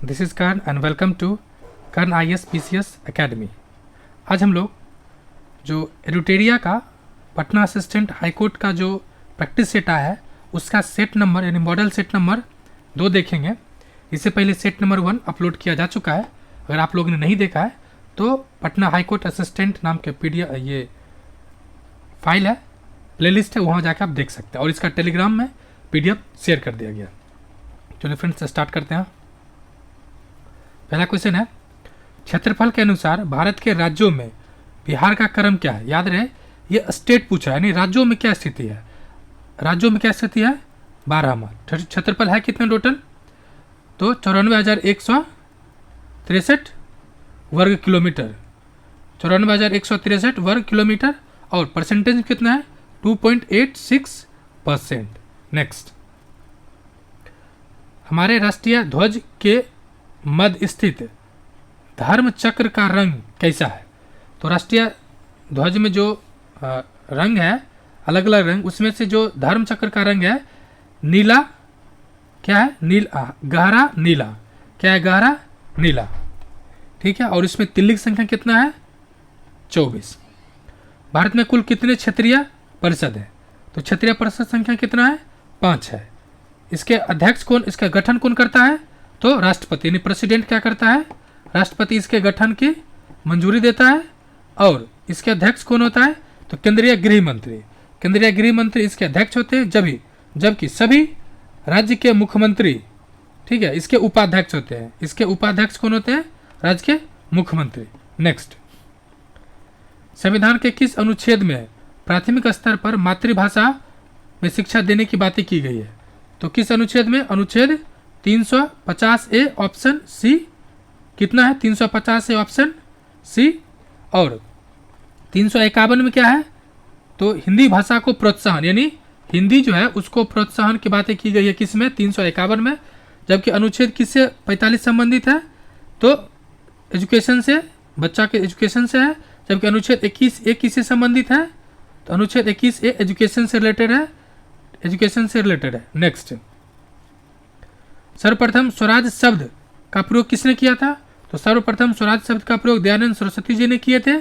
This is Karn and welcome to Karn IAS PCS academy. आज हम लोग जो एडुटेरिया का पटना असिस्टेंट हाईकोर्ट का जो प्रैक्टिस सेट आया है उसका सेट नंबर यानी मॉडल सेट नंबर 2 देखेंगे। इससे पहले सेट नंबर 1 अपलोड किया जा चुका है। अगर आप लोगों ने नहीं देखा है तो पटना हाईकोर्ट असिस्टेंट नाम के PDF ये फाइल है, प्लेलिस्ट है, वहाँ जाकर आप देख सकते हैं और इसका टेलीग्राम में PDF शेयर कर दिया गया। चलिए फ्रेंड्स स्टार्ट करते हैं। पहला क्वेश्चन है, क्षेत्रफल के अनुसार भारत के राज्यों में बिहार का क्रम क्या है। याद रहे ये स्टेट पूछा है, यानी राज्यों में क्या स्थिति है। राज्यों में क्या स्थिति है 12वां। क्षेत्रफल है कितने टोटल, तो 94,163 वर्ग किलोमीटर, 94,163 वर्ग किलोमीटर और परसेंटेज कितना है 2.86%। नेक्स्ट, हमारे राष्ट्रीय ध्वज के मध्य स्थित धर्म चक्र का रंग कैसा है। तो राष्ट्रीय ध्वज में जो रंग है अलग अलग रंग, उसमें से जो धर्म चक्र का रंग है नीला, क्या है गहरा नीला, क्या है गहरा नीला, ठीक है। और इसमें तिल्ली की संख्या कितना है 24। भारत में कुल कितने क्षेत्रीय परिषद है, तो क्षेत्रीय परिषद संख्या कितना है 5 है। इसके अध्यक्ष कौन, इसका गठन कौन करता है, तो राष्ट्रपति यानी प्रेसिडेंट क्या करता है, राष्ट्रपति इसके गठन की मंजूरी देता है। और इसके अध्यक्ष कौन होता है, तो केंद्रीय गृह मंत्री। केंद्रीय गृह मंत्री इसके अध्यक्ष होते हैं, जबकि सभी राज्य के मुख्यमंत्री, ठीक है, इसके उपाध्यक्ष होते हैं। इसके उपाध्यक्ष कौन होते हैं, राज्य के मुख्यमंत्री। नेक्स्ट, संविधान के किस अनुच्छेद में प्राथमिक स्तर पर मातृभाषा में शिक्षा देने की बातें की गई है, तो किस अनुच्छेद में, अनुच्छेद 350A ऑप्शन सी। कितना है 350A ऑप्शन सी। और 351 में क्या है, तो हिंदी भाषा को प्रोत्साहन, यानी हिंदी जो है उसको प्रोत्साहन की बातें की गई है किसमें 351 में। जबकि अनुच्छेद किससे 45 संबंधित है, तो एजुकेशन से, बच्चा के एजुकेशन से है। जबकि अनुच्छेद 21A किससे संबंधित है, तो अनुच्छेद 21A एजुकेशन से रिलेटेड है, एजुकेशन से रिलेटेड है। नेक्स्ट, सर्वप्रथम स्वराज शब्द का प्रयोग किसने किया था, तो सर्वप्रथम स्वराज शब्द का प्रयोग दयानंद सरस्वती जी ने किए थे।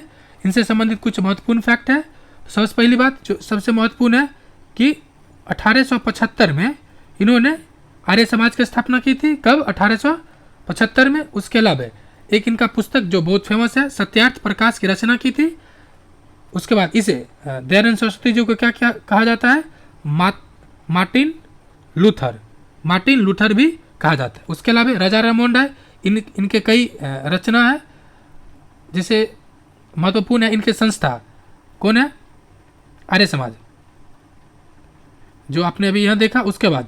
इनसे संबंधित कुछ महत्वपूर्ण फैक्ट है। सबसे पहली बात जो सबसे महत्वपूर्ण है कि 1875 में इन्होंने आर्य समाज की स्थापना की थी। कब, 1875 में। उसके अलावा एक इनका पुस्तक जो बहुत फेमस है, सत्यार्थ प्रकाश की रचना की थी। उसके बाद इसे दयानंद सरस्वती जी को क्या क्या कहा जाता है, मार्टिन लूथर भी कहा जाता है। उसके अलावा राजा राममोहन राय, इनके कई रचना है जिसे महत्वपूर्ण है। इनके संस्था कौन है, आर्य समाज, जो आपने अभी यहाँ देखा। उसके बाद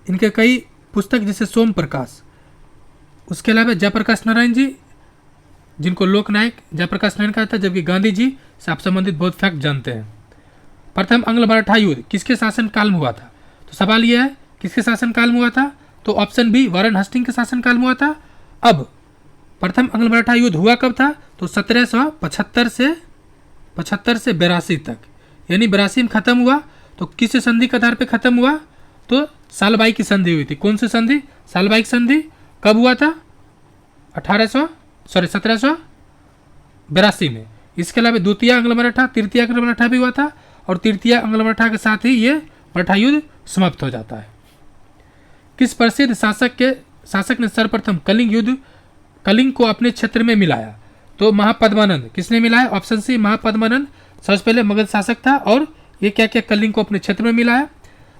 इनके कई पुस्तक जैसे सोम प्रकाश। उसके अलावा जयप्रकाश नारायण जी, जिनको लोकनायक जयप्रकाश नारायण कहा था, जबकि गांधी जी से आप संबंधित बहुत फैक्ट जानते हैं। प्रथम आंग्ल मराठा युद्ध किसके शासन काल में हुआ था, तो सवाल यह है किसके शासन काल में हुआ था, तो ऑप्शन बी वारेन हस्टिंग के शासन काल में हुआ था। अब प्रथम आंग्ल मराठा युद्ध हुआ कब था, तो 1775 से 82 तक, यानी 82 में खत्म हुआ। तो किस संधि के आधार पे खत्म हुआ, तो सालबाई की संधि हुई थी। कौन सी संधि, सालबाई की संधि। कब हुआ था, 1782 में। इसके अलावा द्वितीय आंग्ल मराठा, तृतीय आंग्ल मराठा भी हुआ था और तृतीय आंग्ल मराठा के साथ ही ये मराठा युद्ध समाप्त हो जाता है। किस प्रसिद्ध शासक ने सर्वप्रथम कलिंग को अपने क्षेत्र में मिलाया, तो महापद्मानंद। किसने मिलाया, ऑप्शन सी महापद्मानंद। सबसे पहले मगध शासक था और ये क्या क्या कलिंग को अपने क्षेत्र में मिलाया।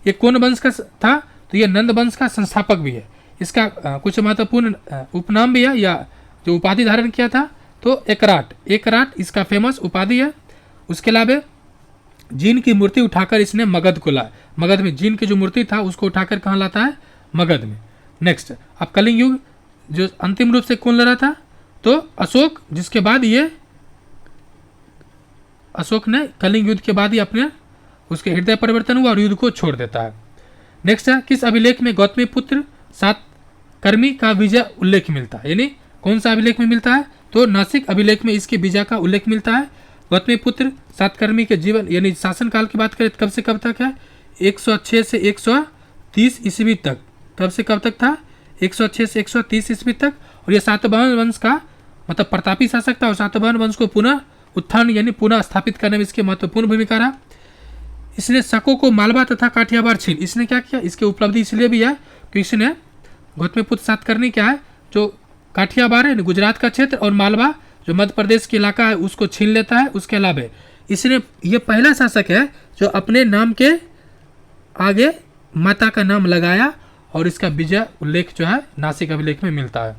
ये कौन वंश का था, तो ये नंद वंश का संस्थापक भी है। इसका कुछ महत्वपूर्ण उपनाम भी है या जो उपाधि धारण किया था, तो एकराट इसका फेमस उपाधि है। उसके अलावा जीन की मूर्ति उठाकर इसने मगध को लाया। मगध में जीन की जो मूर्ति था उसको उठाकर कहाँ लाता है, मगध में। नेक्स्ट, अब कलिंग युग जो अंतिम रूप से कौन लड़ा था, तो अशोक। जिसके बाद ये अशोक ने कलिंग युद्ध के बाद ही अपने उसके हृदय परिवर्तन हुआ और युद्ध को छोड़ देता है। नेक्स्ट है, किस अभिलेख में गौतमी पुत्र सातकर्मी का विजय उल्लेख मिलता है, यानी कौन सा अभिलेख में मिलता है, तो नासिक अभिलेख में इसके विजय का उल्लेख मिलता है। गौतमी पुत्र सातकर्मी के जीवन यानी शासनकाल की बात करें कब से कब तक है, 106 से 130 ईस्वी तक। कब से कब तक था, 106 से 130 ईस्वी तक। और ये सातवाहन वंश का मतलब प्रतापी शासक था और सातवाहन वंश को पुनः उत्थान यानी पुनः स्थापित करने में इसकी महत्वपूर्ण भूमिका रहा। इसने शकों को मालवा तथा काठियावाड़ छीन, इसने क्या किया, इसकी उपलब्धि इसलिए भी है कि इसने गौतमीपुत्र सातकर्णी क्या है जो काठियावाड़ है गुजरात का क्षेत्र और मालवा जो मध्य प्रदेश के इलाका है उसको छीन लेता है। उसके अलावा इसने ये पहला शासक है जो अपने नाम के आगे माता का नाम लगाया और इसका विजय उल्लेख जो है नासिक अभिलेख में मिलता है।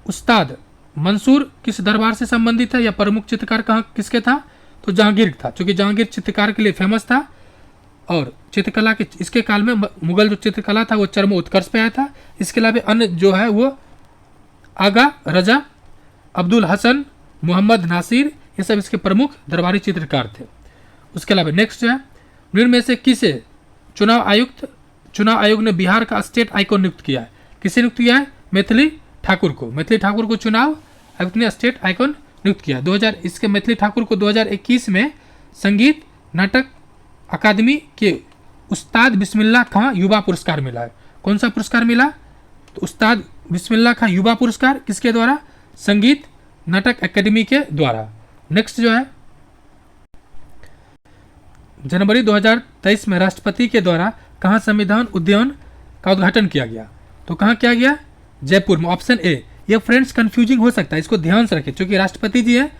उस्ताद मंसूर किस दरबार से संबंधित है या प्रमुख चित्रकार कहाँ किसके था, तो जहांगीर था, क्योंकि जहांगीर चित्रकार के लिए फेमस था और चित्रकला के इसके काल में मुगल जो चित्रकला था वो चरम उत्कर्ष पे आया था। इसके अलावा अन्य जो है वो आगा रजा, अब्दुल हसन, मोहम्मद नासिर, ये सब इसके प्रमुख दरबारी चित्रकार थे। उसके अलावा नेक्स्ट है निम्न में से किसे चुनाव आयोग ने बिहार का स्टेट आइकॉन नियुक्त किया है, किसे नियुक्त किया है, मैथिली ठाकुर को चुनाव आयोग ने स्टेट आइकॉन नियुक्त किया। 2000 इसके मैथिली ठाकुर को 2021 में संगीत नाटक अकादमी के उस्ताद बिस्मिल्लाह खां युवा पुरस्कार मिला है। कौन सा पुरस्कार मिला, तो उस्ताद बिस्मिल्लाह खां युवा पुरस्कार किसके द्वारा, संगीत नाटक अकादमी के द्वारा। नेक्स्ट जो है जनवरी 2023 में राष्ट्रपति के द्वारा कहाँ संविधान उद्यान का उद्घाटन किया गया, तो कहाँ किया गया, जयपुर में। Option A. ये फ्रेंड्स कंफ्यूजिंग हो सकता है, इसको ध्यान से रखें, क्योंकि राष्ट्रपति जी हैं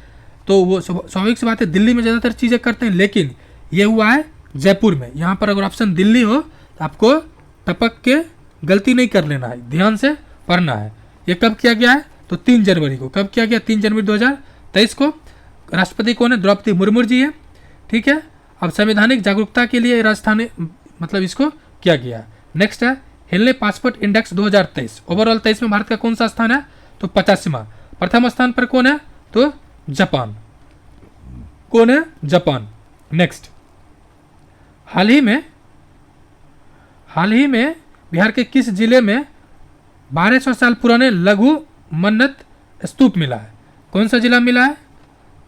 तो वो स्वाभाविक सी बात है दिल्ली में ज़्यादातर चीज़ें करते हैं, लेकिन ये हुआ है जयपुर में। यहाँ पर अगर ऑप्शन दिल्ली हो तो आपको टपक के गलती नहीं कर लेना है, ध्यान से पढ़ना है। ये कब किया गया है, तो 3 जनवरी को। कब किया गया, 3 जनवरी 2023 को। राष्ट्रपति कौन है, द्रौपदी मुर्मू जी है, ठीक है। अब संवैधानिक जागरूकता के लिए राजस्थानी मतलब इसको किया गया। नेक्स्ट है हेनले पासपोर्ट इंडेक्स 2023, ओवरऑल 23 में भारत का कौन सा स्थान है, तो 50वां। प्रथम स्थान पर कौन है, तो जापान। कौन है, जापान। नेक्स्ट हाल ही में बिहार के किस जिले में 1200 साल पुराने लघु मन्नत स्तूप मिला है, कौन सा जिला मिला है,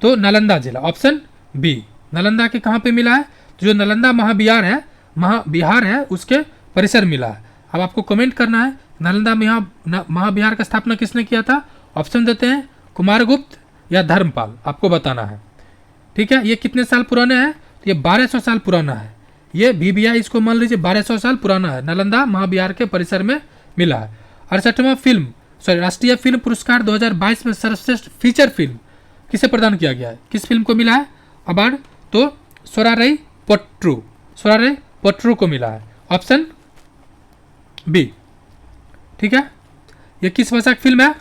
तो नालंदा जिला। Option B. नालंदा के कहाँ पे मिला है, तो जो नालंदा महाविहार है उसके परिसर मिला है। अब आपको कमेंट करना है नालंदा महाविहार का स्थापना किसने किया था। ऑप्शन देते हैं कुमारगुप्त या धर्मपाल, आपको बताना है, ठीक है। ये कितने साल पुराने हैं, तो ये 1200 साल पुराना है। ये VBI इसको मान लीजिए 1200 साल पुराना है, नालंदा महाविहार के परिसर में मिला है। 68वां राष्ट्रीय फिल्म पुरस्कार 2022 में सर्वश्रेष्ठ फीचर फिल्म किसे प्रदान किया गया है, किस फिल्म को मिला है अवार्ड, तो सोरारई पोट्रू को मिला है। ऑप्शन बी, ठीक है। ये किस भाषा की फिल्म है,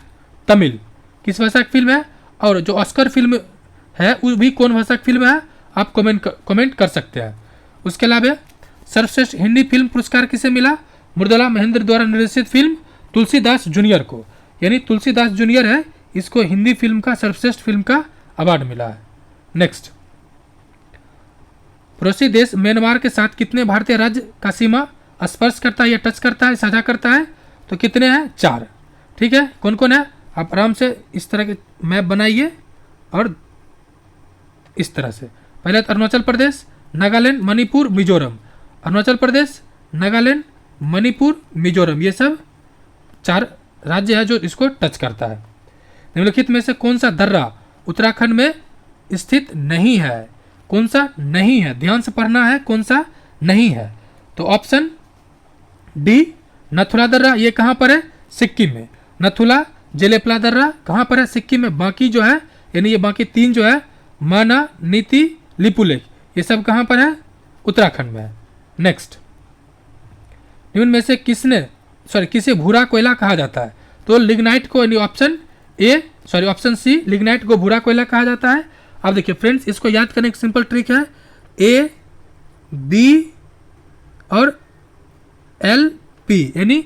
तमिल। किस भाषा की फिल्म है, और जो ऑस्कर फिल्म है वो भी कौन भाषा की फिल्म है, आप कमेंट कर सकते हैं। उसके अलावा सर्वश्रेष्ठ हिंदी फिल्म पुरस्कार किसे मिला, मृदुला महेंद्र द्वारा निर्देशित फिल्म तुलसीदास जूनियर को, यानी तुलसीदास जूनियर है, इसको हिंदी फिल्म का सर्वश्रेष्ठ फिल्म का अवार्ड मिला है। नेक्स्ट पड़ोसी देश म्यांमार के साथ कितने भारतीय राज्य का सीमा स्पर्श करता है या टच करता है, साझा करता है, तो कितने हैं, 4, ठीक है। कौन कौन है, आप आराम से इस तरह के मैप बनाइए और इस तरह से। पहले तो अरुणाचल प्रदेश, नागालैंड, मणिपुर, मिजोरम। अरुणाचल प्रदेश, नागालैंड, मणिपुर, मिजोरम, ये सब 4 राज्य है जो इसको टच करता है। निम्नलिखित में से कौन सा दर्रा उत्तराखंड में स्थित नहीं है, कौन सा नहीं है, ध्यान से पढ़ना है, कौन सा नहीं है, तो ऑप्शन डी नथुला दर्रा। ये कहाँ पर है, सिक्किम में। नथुला जेलेपला दर्रा कहाँ पर है, सिक्किम में। बाकी जो है यानी ये बाकी 3 जो है माना, नीति, लिपुलेख, ये सब कहाँ पर है, उत्तराखंड में है। नेक्स्ट निम्न में से किसे भूरा कोयला कहा जाता है, तो लिग्नाइट को, ऑप्शन सी लिग्नाइट को भूरा कोयला कहा जाता है। अब देखिए फ्रेंड्स, इसको याद करने की सिंपल ट्रिक है, A, B और L, P, यानी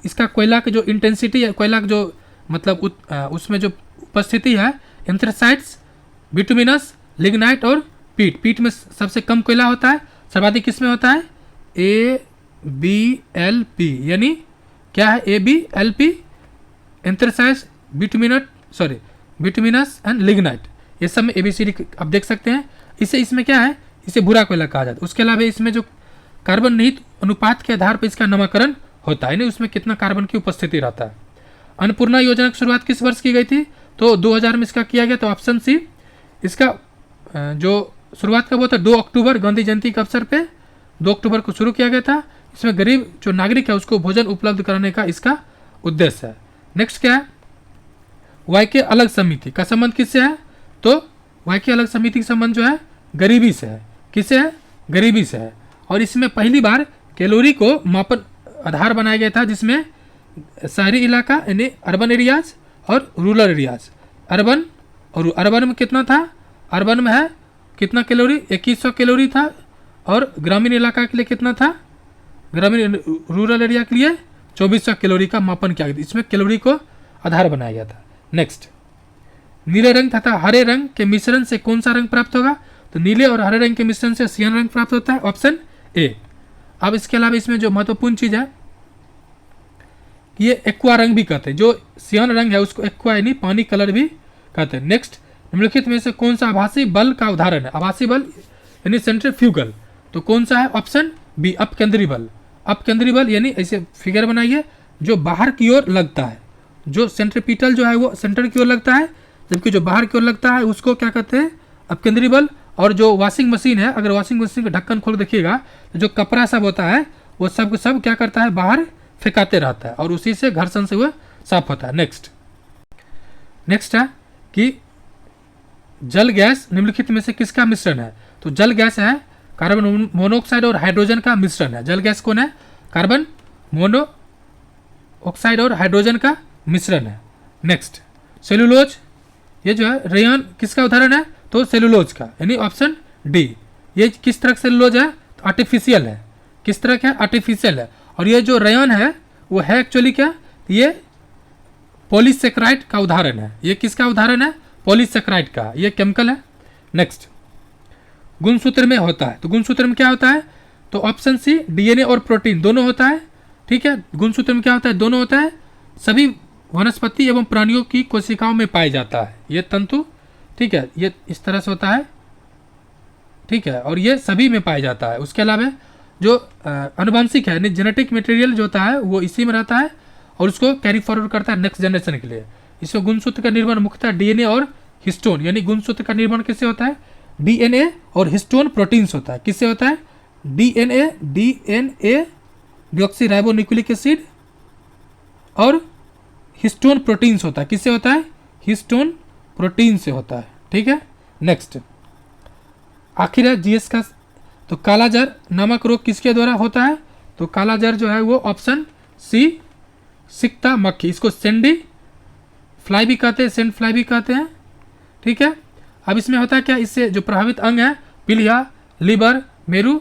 इसका कोयला की जो इंटेंसिटी है, कोयला का जो मतलब उसमें जो उपस्थिति है, एंथ्रासाइट्स, बिटुमिनस, लिग्नाइट और पीट में सबसे कम कोयला होता है, सर्वाधिक किस में होता है, A, B, L, P, यानी क्या है, A, B, L, P, anthracites, bituminous and lignite, ये सब में ABCD आप देख सकते हैं। इसमें क्या है, इसे भूरा कोयला कहा जाता है। उसके अलावा इसमें जो कार्बन निहित अनुपात के आधार पर इसका नामकरण होता है, यानी उसमें कितना कार्बन की उपस्थिति रहता है। अन्नपूर्णा योजना की शुरुआत किस वर्ष की गई थी? तो 2000 में इसका किया गया। तो ऑप्शन सी, इसका जो शुरुआत कब हुआ था? 2 अक्टूबर, गांधी जयंती के अवसर पे 2 अक्टूबर को शुरू किया गया था। इसमें गरीब जो नागरिक है उसको भोजन उपलब्ध कराने का इसका उद्देश्य है। नेक्स्ट क्या है? वाईके अलग समिति का संबंध किससे है? तो वाईके अलग समिति का संबंध जो है गरीबी से है। किससे है? गरीबी से है। और इसमें पहली बार कैलोरी को मापन आधार बनाया गया था, जिसमें शहरी इलाका यानी अर्बन एरियाज और रूरल एरियाज, अर्बन में कितना था? अर्बन में है कितना कैलोरी? 2100 कैलोरी था। और ग्रामीण इलाका के लिए कितना था? ग्रामीण रूरल एरिया के लिए 2400 कैलोरी का मापन किया गया। इसमें कैलोरी को आधार बनाया गया था। नेक्स्ट, नीले रंग तथा हरे रंग के मिश्रण से कौन सा रंग प्राप्त होगा? तो नीले और हरे रंग के मिश्रण से सियान रंग प्राप्त होता है। Option A. अब इसके अलावा इसमें जो महत्वपूर्ण चीज है, ये एक्वा रंग भी कहते हैं। जो सियान रंग है उसको एक्वा यानी पानी कलर भी कहते हैं। नेक्स्ट, निम्नलिखित में से कौन सा आभासी बल का उदाहरण है? आभासी बल यानी सेंट्रीफ्यूगल। तो कौन सा है? ऑप्शन बी, अपकेंद्री बल। अपकेंद्री बल यानी ऐसे फिगर बनाइए जो बाहर की ओर लगता है। जो सेंट्रीपिटल जो है वो सेंटर की ओर लगता है, जबकि जो बाहर की ओर लगता है उसको क्या कहते हैं? अपकेंद्री बल। और जो वॉशिंग मशीन है, अगर वॉशिंग मशीन का ढक्कन खोल देखिएगा तो जो कपड़ा सब होता है वो सब क्या करता है? बाहर फेंकाते रहता है और उसी से घर्षण से वो साफ होता है। नेक्स्ट है कि जल गैस निम्नलिखित में से किसका मिश्रण है? तो जल गैस है कार्बन मोनोऑक्साइड और हाइड्रोजन का मिश्रण है। जल गैस कौन है? कार्बन मोनोऑक्साइड और हाइड्रोजन का मिश्रण है। नेक्स्ट, सेलुलोज, ये जो है रेयन किसका उदाहरण है? तो सेलुलोज का, यानी ऑप्शन डी। ये किस तरह का सेलुलोज है? तो आर्टिफिशियल है। किस तरह का? आर्टिफिशियल है। और ये जो रेयन है वो है एक्चुअली क्या? ये पॉलीसेक्राइड का उदाहरण है। ये किसका उदाहरण है? पॉलीसेक्राइड का। ये केमिकल है। नेक्स्ट, गुणसूत्र में होता है। तो गुणसूत्र में क्या होता है? तो ऑप्शन सी, डीएनए और प्रोटीन दोनों होता है। ठीक है, गुणसूत्र में क्या होता है? दोनों होता है। सभी वनस्पति एवं प्राणियों की कोशिकाओं में पाया जाता है ये तंतु। ठीक है, ये इस तरह से होता है। ठीक है, और ये सभी में पाया जाता है। उसके अलावा जो आनुवंशिक है यानी जेनेटिक मटेरियल जो होता है वो इसी में रहता है और उसको कैरी फॉरवर्ड करता है नेक्स्ट जनरेशन के लिए। इसमें गुणसूत्र का निर्माण मुख्यतः डीएनए और हिस्टोन, यानी गुणसूत्र का निर्माण किससे होता है? डीएनए और हिस्टोन प्रोटीन्स होता है। किससे होता है? डीएनए डीऑक्सीराइबोन्यूक्लिक एसिड और हिस्टोन प्रोटीन्स होता है। किससे होता है? हिस्टोन प्रोटीन से होता है। ठीक है, नेक्स्ट आखिर है जीएस का। तो कालाजार नामक रोग किसके द्वारा होता है? तो कालाजार जो है वो ऑप्शन सी, सिकता मक्खी, इसको सेंडी फ्लाई भी कहते हैं, सेंड फ्लाई भी कहते हैं। ठीक है, अब इसमें होता है क्या? इससे जो प्रभावित अंग है पीलिया, लीवर, मेरू,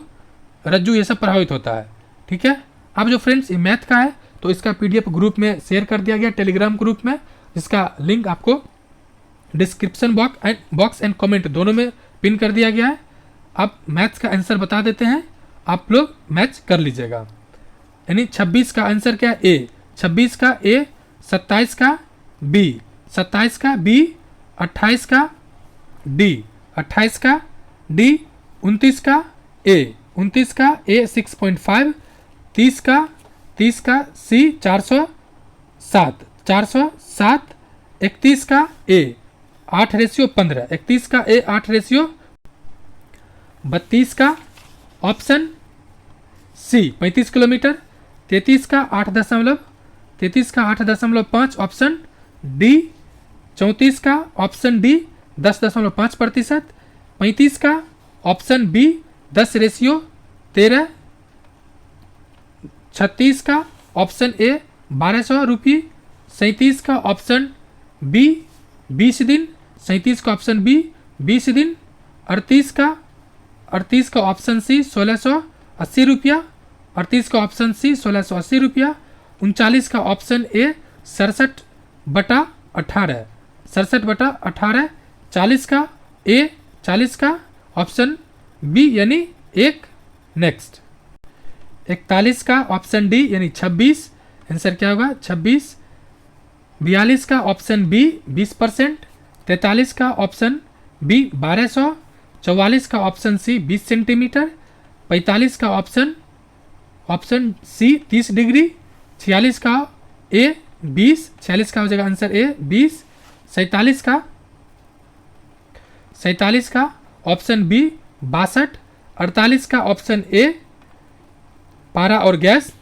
रज्जु, ये सब प्रभावित होता है। ठीक है, अब जो फ्रेंड्स ये मैथ का है तो इसका पीडीएफ ग्रुप में शेयर कर दिया गया, टेलीग्राम ग्रुप में, जिसका लिंक आपको डिस्क्रिप्शन बॉक्स एंड कमेंट दोनों में पिन कर दिया गया है। अब मैथ्स का आंसर बता देते हैं, आप लोग मैच कर लीजिएगा। यानी 26 का आंसर क्या है? ए। 26 का ए, 27 का बी, 27 का बी, 28 का डी, 28 का डी, 29 का ए, 29 का ए 6.5, 30 का सी 407, 31 का ए 8:15, 31 का ए 8:32, का ऑप्शन सी 35 किलोमीटर, 33 का 8.5 ऑप्शन डी, 34 का ऑप्शन डी 10.5%, 35 का ऑप्शन बी 10:13, 36 का ऑप्शन ए 1200 रुपये, 37 का ऑप्शन बी 20 दिन, 37 का ऑप्शन बी 20 दिन, 38 का ऑप्शन सी 1680 रुपया, 38 का ऑप्शन सी 1680 रुपया, 39 का ऑप्शन ए 67/18, 67/18, 40 का ए, 40 का ऑप्शन बी यानी 1। नेक्स्ट 41 का ऑप्शन डी यानी 26, आंसर क्या होगा? 26। 42 का ऑप्शन बी 20%, 43 का ऑप्शन बी 1200, 44 का ऑप्शन सी 20 सेंटीमीटर, 45 का ऑप्शन सी 30 डिग्री, 46 का ए 20, 46 का हो जाएगा आंसर ए 20, 47 का ऑप्शन बी 62, 48 का ऑप्शन ए पारा और गैस,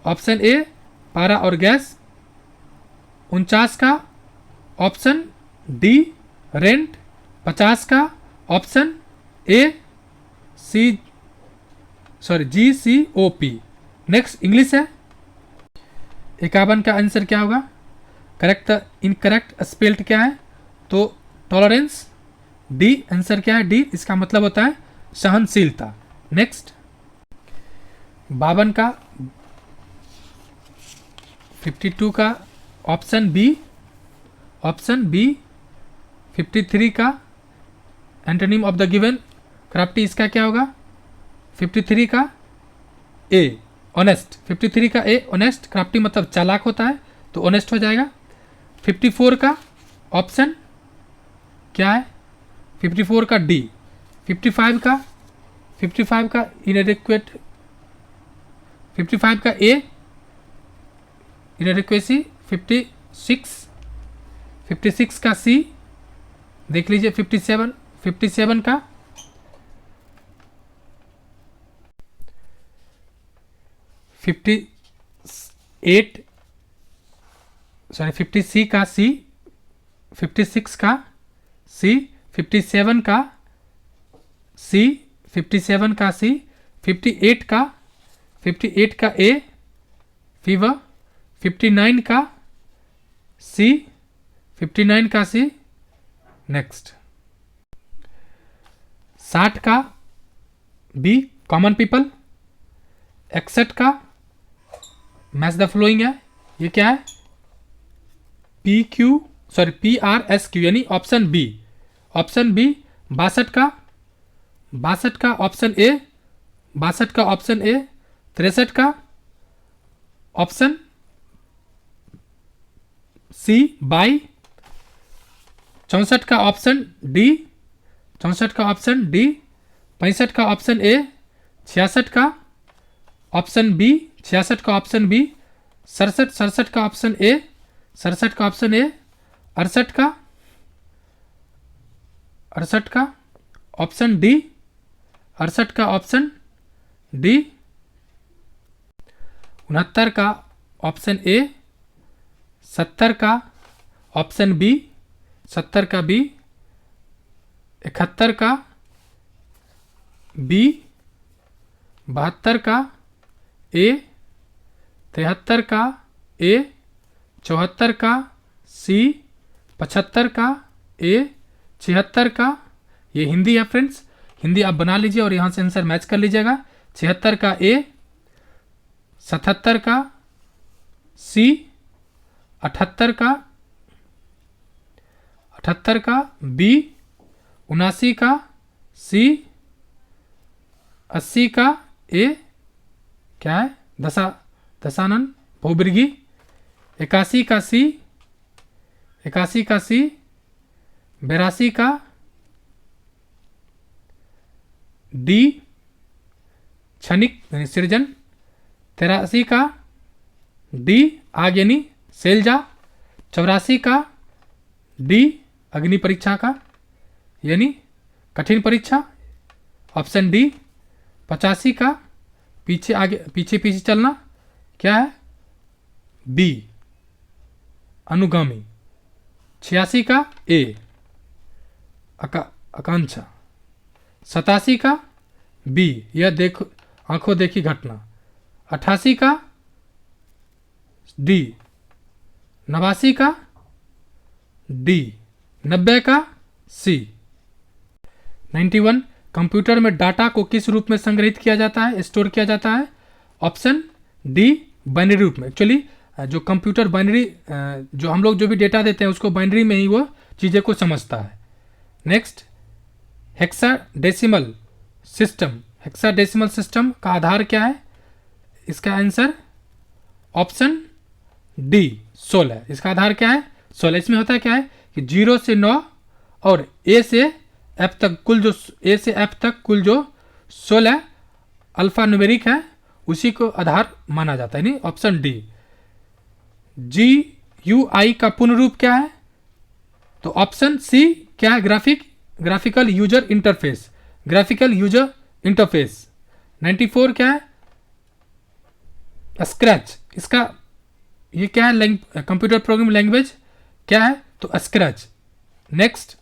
ऑप्शन ए पारा और गैस, 49 का ऑप्शन डी रेंट, 50 का option A GCOP। Next English है। 51 का आंसर क्या होगा? करेक्ट इनकरेक्ट स्पेल्ड क्या है? तो टॉलरेंस, डी आंसर क्या है? डी, इसका मतलब होता है सहनशीलता। नेक्स्ट 52 का 52 का ऑप्शन बी 53 का antonym of the given crafty, इसका क्या होगा? 53 का ए ऑनेस्ट, 53 का ए ऑनेस्ट, क्राफ्टी मतलब चालाक होता है तो ऑनेस्ट हो जाएगा। 54 का ऑप्शन क्या है? 54 का डी। 55 का इनएडिक्वेट, 55 का ए इनएडिक्वेसी, 56 का सी देख लीजिए। 57 का 58 सॉरी 50 का सी, 56 का सी, 57 का सी, 57 का सी, 58 का ए फीवर, 59 का सी, 59 का सी। नेक्स्ट 60 का बी कॉमन पीपल, 61 का मैच द फ्लोइंग है, ये क्या है? PRSQ यानी ऑप्शन बी। 62 का ऑप्शन ए, 63 का ऑप्शन सी बाई, 64 का ऑप्शन डी, 65 का ऑप्शन ए, 66 का ऑप्शन बी, 67 का ऑप्शन बी, 67 का ऑप्शन ए, 68 का ऑप्शन ए, 68 का ऑप्शन डी, 68 का ऑप्शन डी, 69 का ऑप्शन ए, 70 का ऑप्शन बी, 70 का बी, 71 का बी, 72 का ए, 73 का ए, 74 का सी, 75 का ए, 76 का, ये हिंदी है फ्रेंड्स, हिंदी आप बना लीजिए और यहाँ से आंसर मैच कर लीजिएगा। 76 का ए, 77 का सी, 78 का बी, 79 का सी, 80 का ए, क्या है? दशानन भूबिर्गी, 81 का सी, 82 का डी क्षणिक यानी सृजन, 83 का डी आग यानी सेल्जा, 84 का डी अग्नि परीक्षा का यानी कठिन परीक्षा ऑप्शन डी, 85 का पीछे चलना क्या है? बी अनुगामी, 86 का ए आकांक्षा, 87 का बी यह देखो आंखों देखी घटना, 88 का डी, 89 का डी, 90 का सी। 91 कंप्यूटर में डाटा को किस रूप में संग्रहित किया जाता है, स्टोर किया जाता है? ऑप्शन डी बाइनरी रूप में। एक्चुअली जो कंप्यूटर बाइनरी जो हम लोग जो भी डेटा देते हैं उसको बाइनरी में ही वो चीज़ें को समझता है। नेक्स्ट हेक्साडेसिमल सिस्टम का आधार क्या है? इसका आंसर ऑप्शन डी 16। इसका आधार क्या है? 16। इसमें होता है क्या है कि 0 से 9 और ए से एफ तक कुल जो 16 अल्फा न्यूमेरिक है उसी को आधार माना जाता है, नहीं ऑप्शन डी। GUI का पूर्ण रूप क्या है? तो ऑप्शन सी क्या है? Graphical user interface. Graphical user interface. 94 क्या है? स्क्रैच। इसका ये क्या है? कंप्यूटर प्रोग्रामिंग लैंग्वेज क्या है? तो स्क्रैच। नेक्स्ट,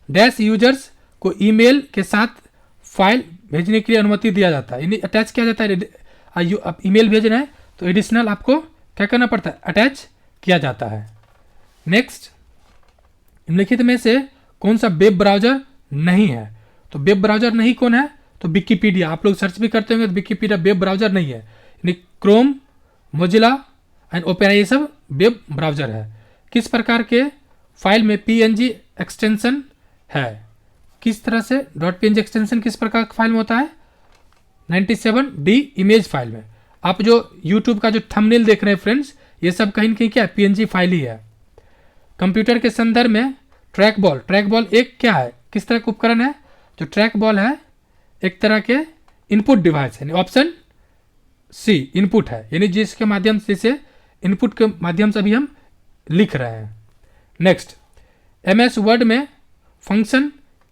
डैश यूजर्स को ईमेल के साथ फाइल भेजने के लिए अनुमति दिया जाता है, यानी अटैच किया जाता है। आप ईमेल भेज रहे हैं तो एडिशनल आपको क्या करना पड़ता है? अटैच किया जाता है। नेक्स्ट, निम्नलिखित में से कौन सा वेब ब्राउजर नहीं है? तो वेब ब्राउजर नहीं कौन है? तो विकिपीडिया। आप लोग सर्च भी करते होंगे तो विकिपीडिया वेब ब्राउजर नहीं है, यानी क्रोम, मोजिला एंड ओपेरा ये सब वेब ब्राउजर है। किस प्रकार के फाइल में PNG एक्सटेंशन है? किस तरह से .png एक्सटेंशन किस प्रकार का फाइल में होता है? 97D इमेज फाइल में। आप जो YouTube का जो थंबनेल देख रहे हैं फ्रेंड्स, ये सब कहीं ना कहीं क्या है? PNG फाइल ही है। कंप्यूटर के संदर्भ में ट्रैक बॉल एक क्या है? किस तरह का उपकरण है? जो ट्रैक बॉल है एक तरह के इनपुट डिवाइस है, ऑप्शन सी इनपुट है, यानी जिसके माध्यम से इनपुट के माध्यम से अभी हम लिख रहे हैं। नेक्स्ट, MS वर्ड में फंक्शन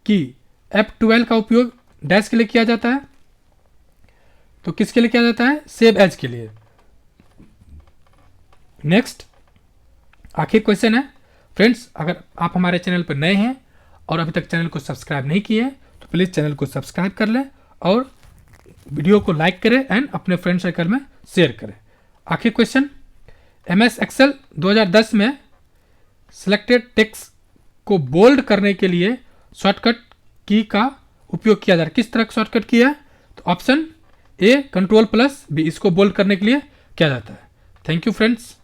की F12 का उपयोग डैश के लिए किया जाता है, तो किसके लिए किया जाता है? सेव एज के लिए। नेक्स्ट, आखिर क्वेश्चन है फ्रेंड्स, अगर आप हमारे चैनल पर नए हैं और अभी तक चैनल को सब्सक्राइब नहीं किए तो प्लीज़ चैनल को सब्सक्राइब कर लें और वीडियो को लाइक करें एंड अपने फ्रेंड सर्कल में शेयर करें। आखिर क्वेश्चन, MS एक्सेल 2010 में सिलेक्टेड टेक्स्ट को बोल्ड करने के लिए शॉर्टकट की का उपयोग किया जा रहा है। किस तरह का शॉर्टकट की है? तो ऑप्शन ए Ctrl+B, इसको बोल्ड करने के लिए किया जाता है। Thank you friends.